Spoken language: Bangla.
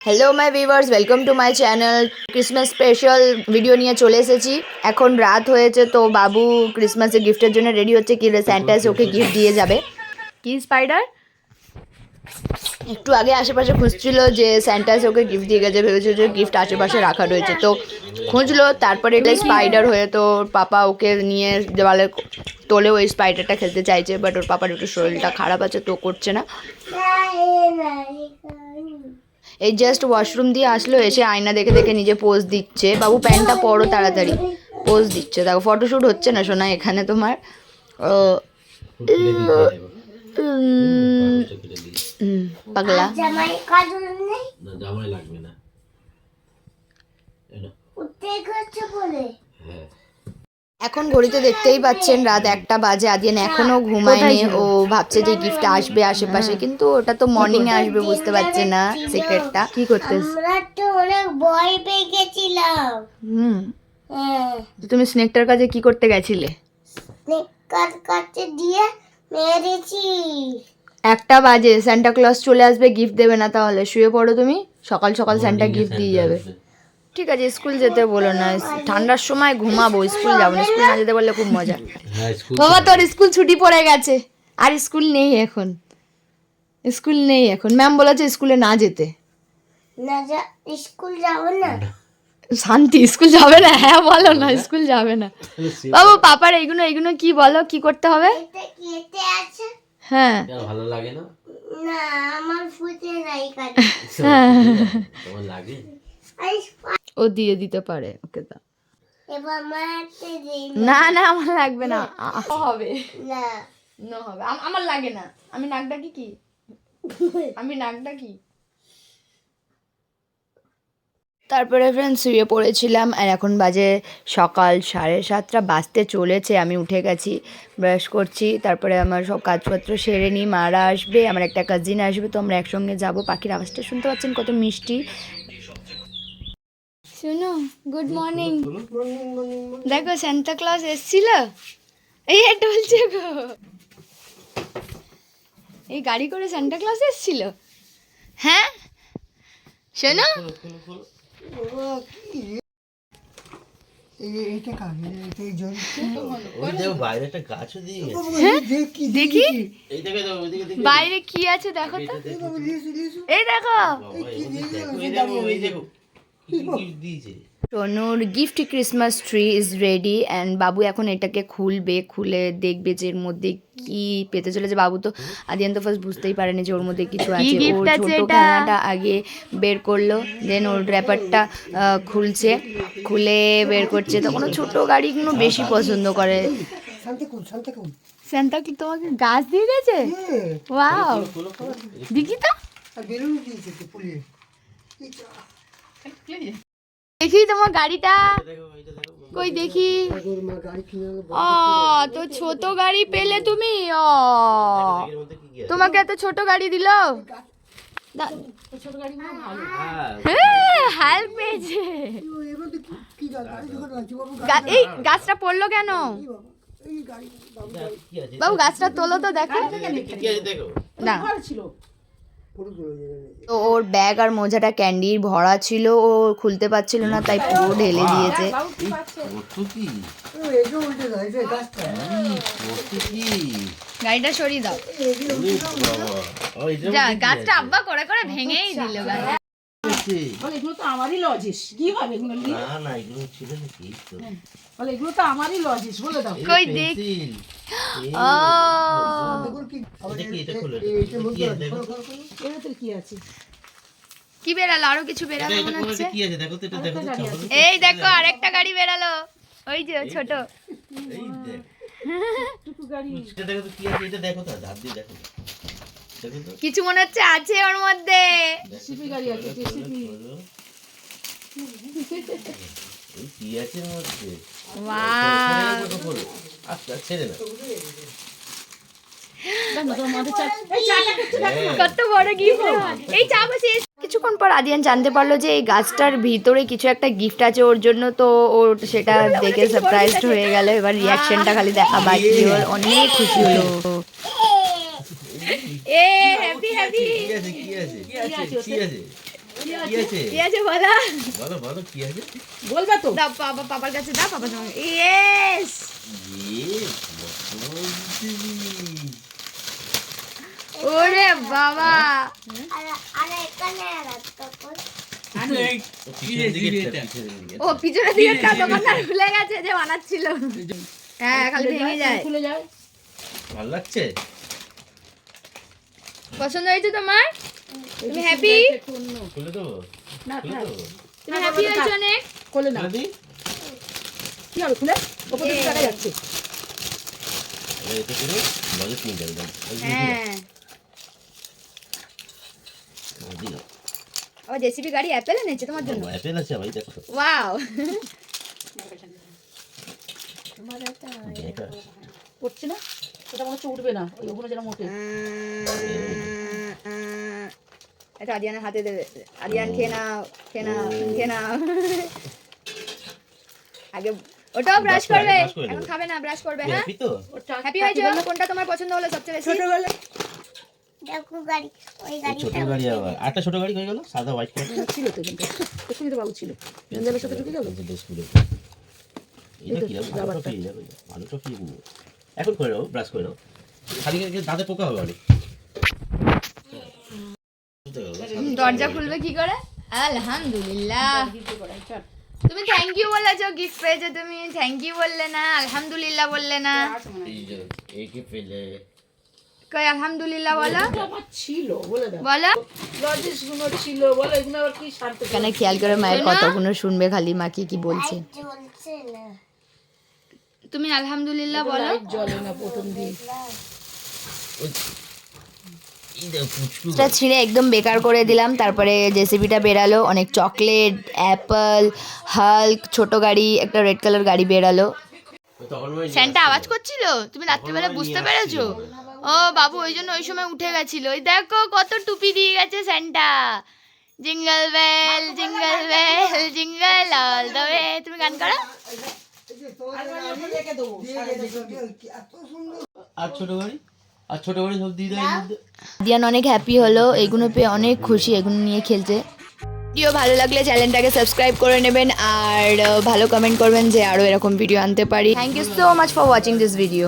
Hello my viewers, welcome to my channel. Christmas special video নিয়ে চলে এসেছি। এখন রাত হয়েছে, তো বাবু ক্রিসমাসের গিফটের জন্য রেডি হচ্ছে। কি স্যান্টা এসে ওকে গিফট দিয়ে যাবে। কি স্পাইডার একটু আগে আশেপাশে খুঁজছিল যে স্যান্টা এসে ওকে গিফট দিয়ে গেছে, ভেবেছিল যে গিফট আশেপাশে রাখা রয়েছে, তো খুঁজলো। তারপরে এটা স্পাইডার হয়ে, তো পাপা ওকে নিয়ে দেওয়ালে তোলে ওই স্পাইডারটা খেলতে চাইছে, বাট ওর পাপার একটু শরীরটা খারাপ আছে, তো করছে না। এই জাস্ট ওয়াশরুম দিয়ে আসলো, এসে আয়না দেখে দেখে নিজে পোজ দিচ্ছে। বাবু প্যান্টটা পরো তাড়াতাড়ি, পোজ দিচ্ছে। দেখো ফটোশ্যুট হচ্ছে না শোনা এখানে তোমার। পাগলা এখন ঘড়িতে দেখতেই পাচ্ছেন রাত 1টা বাজে। আদিয়ান এখনো ঘুমায়নি, ও ভাবছে যে গিফট আসবে আশেপাশে, কিন্তু ওটা তো মর্নিং এ আসবে, বুঝতে পারছে না সিক্রেটটা। কি করতেছ? আমরা তো অনেক ভয় পেয়ে গেছিলাম। তুমি স্নেকটার কাছে কি করতে গেছিলে? স্নেকটার কাছে দিয়ে মেরেছি। 1টা বাজে, সান্টা ক্লজ চলে আসবে, গিফট দেবে না। তাহলে শুয়ে পড়ো তুমি, সকাল সকাল সান্টা গিফট দিয়ে যাবে। ঠিক আছে, স্কুল যেতে বলো না, ঠান্ডার সময় ঘুমাবো, স্কুল যাবো না। স্কুল না যেতে বললে খুব মজা। বাবা তোর স্কুল ছুটি পড়ে গেছে, আর স্কুল নেই এখন, স্কুল নেই এখন। ম্যাম বলেছে স্কুলে না যেতে। না স্কুল যাব না। শান্তি, স্কুল যাবে না? হ্যাঁ বলো না, স্কুল যাবে না। বাবু পাপার এইগুলো এইগুলো কি বলো, কি করতে হবে? এটা কেটে আছে। হ্যাঁ ভালো লাগে না? না আমার ফুটে নাই কাট। তোমার লাগে? ও দিয়ে দিতে পারে, ওকে দাও। এবার মারতে দিই না না আমার লাগবে না, হবে না। না হবে, আমার লাগে না। আমি নাক ডাকি কি? আমি নাক ডাকি। তারপরে ফ্রেন্ডস শুয়ে পড়েছিলাম, আর এখন বাজে সকাল 7:30 বাজতে চলেছে। আমি উঠে গেছি, ব্রাশ করছি, তারপরে আমার সব কাজপত্র সেরে নিই। মারা আসবে, আমার একটা কাজিন আসবে, তো আমরা একসঙ্গে যাব। পাখির আওয়াজটা শুনতে পাচ্ছেন কত মিষ্টি। শোনো, গুড মর্নিং। দেখো সান্টা ক্লজ এসেছিল, এই একটা বলছে গো, এই গাড়ি করে সান্টা ক্লজ এসেছিল। হ্যাঁ শোনো, দেখি বাইরে কি আছে, দেখো তো। এই দেখো সোনুর gift Christmas tree is ready, and বাবু এখন এটাকে খুলবে, খুলে দেখবে যে এর মধ্যে কি পেতে চলেছে। বাবু তো আদিয়ান তো ফার্স্ট বুঝতেই পারেনি যে ওর মধ্যে কিছু আছে। ওর ছোট খেলনাটা আগে বের করলো, দেন ওর র্যাপারটা খুলছে, খুলে বের করছে। তখন ছোট গাড়িগুলো বেশি পছন্দ করে। সান্তা কি তোমাকে গাছ দিয়ে গেছে? ওয়াও, দেখি তো, দেখি তোমার গাড়িটা কই, দেখি। ও তো ছোট গাড়ি পেলে তুমি? ও তোমাকে এত ছোট গাড়ি দিল? হাল পেয়েছে। এই গাছটা পড়লো কেন? বাবু গাছটা তোলো তো, দেখো না। তো ওর ব্যাগ আর মোজাটা ক্যান্ডির ভরা ছিল, ও খুলতে পারছিল না, তাই পুরো ঢেলে দিয়েছে। গাড়িটা সরিয়ে দাও। যা, গাছটা আব্বা করে করে ভেঙেই দিল। এগুলো তো আমারই লজিস, কি হবে এগুলো? না না এগুলো ছিল নাকি তো, এগুলো তো আমারই লজিস, বলে দাও। কই দেখ, ও কি আছে, কি বেরালো? আরো কিছু বেরালো মনে হচ্ছে। কি আছে দেখো তো, এটা দেখো তো। এই দেখো আরেকটা গাড়ি বেরালো, ওই যে ছোট। এই দেখ টুকু গাড়ি, এটা দেখো তো কি আছে, এটা দেখো তো, হাত দিয়ে দেখো তো, দেখো তো কিছু মনে হচ্ছে আছে ওর মধ্যে। জেসিপি গাড়ি আছে, জেসিপি। এই কি আছে এর মধ্যে? ওয়াও, আচ্ছা ছেড়ে দাও। কত বড় গিফট! এই চা বসে। কিছুক্ষণ পর আদিয়ান জানতে পারলো যে এই গাছটার ভিতরে কিছু একটা গিফট আছে ওর জন্য, তো ওর সেটা দেখে সারপ্রাইজড হয়ে গেল। এবার রিয়াকশনটা খালি দেখা বাকি, ওর অনেক খুশি হলো। এ হ্যাপি হ্যাপি। কি আছে কি আছে কি আছে? কি আছে কি আছে বলা? বলো বলো কি আছে? বলবে তো? দাও পাপার কাছে দাও, পাপা তোমাকে। ইয়েস! ওরে বাবা! আর এখানে আর একটা কর। ও পিছনে দিয়ে দোকানদার ভুলে গেছে যে বানাচ্ছিল। হ্যাঁ, খালি ভেঙে যায়। খুলে যায়। ভালো লাগছে? পছন্দ হয়েছে তোমার? তুমি হ্যাপি? একটু অন্য। খুলে দেবো? না, খুলে থাক। দেবো? তুমি হ্যাপি হয়েছো অনেক? খোলে না। খুলে দিই? কি হবে খুলে? ওপর থেকে দেখা যাচ্ছে। এবার এতে করে লজেস নিয়ে যাবে, দাও। হ্যাঁ। দিলাম। ও জেসিবি গাড়ি অ্যাপেল এনেছে তোমার জন্য? অ্যাপেল আছে ভাই, দেখো তো। ওয়াও! দেখা। পড়ছে না? এটা মনে হচ্ছে উঠবে না। ওই ওখানে যেন মোটে। এটা আদিয়ানের হাতে দেবে। আদিয়ান খেয়ে নাও, খেয়ে নাও, খেয়ে নাও। আগে ওটাও ব্রাশ করবে, brush করে এখন নেবে। খাবে না, ব্রাশ করবে। তুই হ্যাঁ, happy তো? হ্যাপি হয়েছো? কোনটা তোমার পছন্দ হলো সবচেয়ে বেশি? ছোটবেলা দেখো গাড়ি, ওই এই গাড়িটা ছোট গাড়ি আবার আরেকটা ছোট গাড়ি হয়ে গেল, সাদা হোয়াইট কালার। ছিল তো কিন্তু। এক্ষুনি তো বাবু ছিল। বেঞ্জামের সাথে ঢুকে গেল। এটা কি ভালো টফি, ভালো টফি এগুলো। এখন করে নাও, ব্রাশ করে নাও। খালি দাঁতে পোকা হবে অনেক। দরজা খুলবে কি করে? আলহামদুলিল্লাহ। তুমি থ্যাংক ইউ বলেছো, গিফট পেয়েছো তুমি, থ্যাংক ইউ বললে না, আলহামদুলিল্লাহ বললে না। এই যে পেলে কই আলহামদুলিল্লাহ বলো, আমার ছিল বলে দাও। বলো। লজিস গুলো ছিল বলে এগুলো আবার কি শান্ত এখানে খেয়াল করে মায়ের কতগুলো শুনবে খালি মা কি বলছে। জ্বলছে না। তুমি আলহামদুলিল্লাহ বলো। লাইট জ্বলে না প্রথম দিন। এই দেখো পুচকু। এটা ছিঁড়ে একদম বেকার করে দিলাম। তারপরে জেসিবিটা বেরালো, অনেক চকলেট, অ্যাপল, হাল্ক, ছোট গাড়ি, একটা রেড কালার গাড়ি বেরালো। তখন ওই স্যান্টা আওয়াজ করছিল, তুমি রাত্রিবেলা বুঝতে পেরেছো? ও বাবু ওই জন্য ওই সময় উঠে গেছিল। ওই দেখো কত টুপি দিয়ে গেছে Santa. Jingle bell jingle bell jingle all the way. তুমি গান করো। আর ছোট গাড়ি, আর ছোট গাড়ি সব দিয়ে দেয় এর মধ্যে। দিয়ান অনেক হ্যাপি হলো, এইগুলো পেয়ে অনেক খুশি, এগুলো নিয়ে খেলছে। ভিডিও ভালো লাগলে চ্যানেলটাকে সাবস্ক্রাইব করে নেবেন আর ভালো কমেন্ট করবেন যে আরও এরকম ভিডিও আনতে পারি। Thank you so much for watching this video.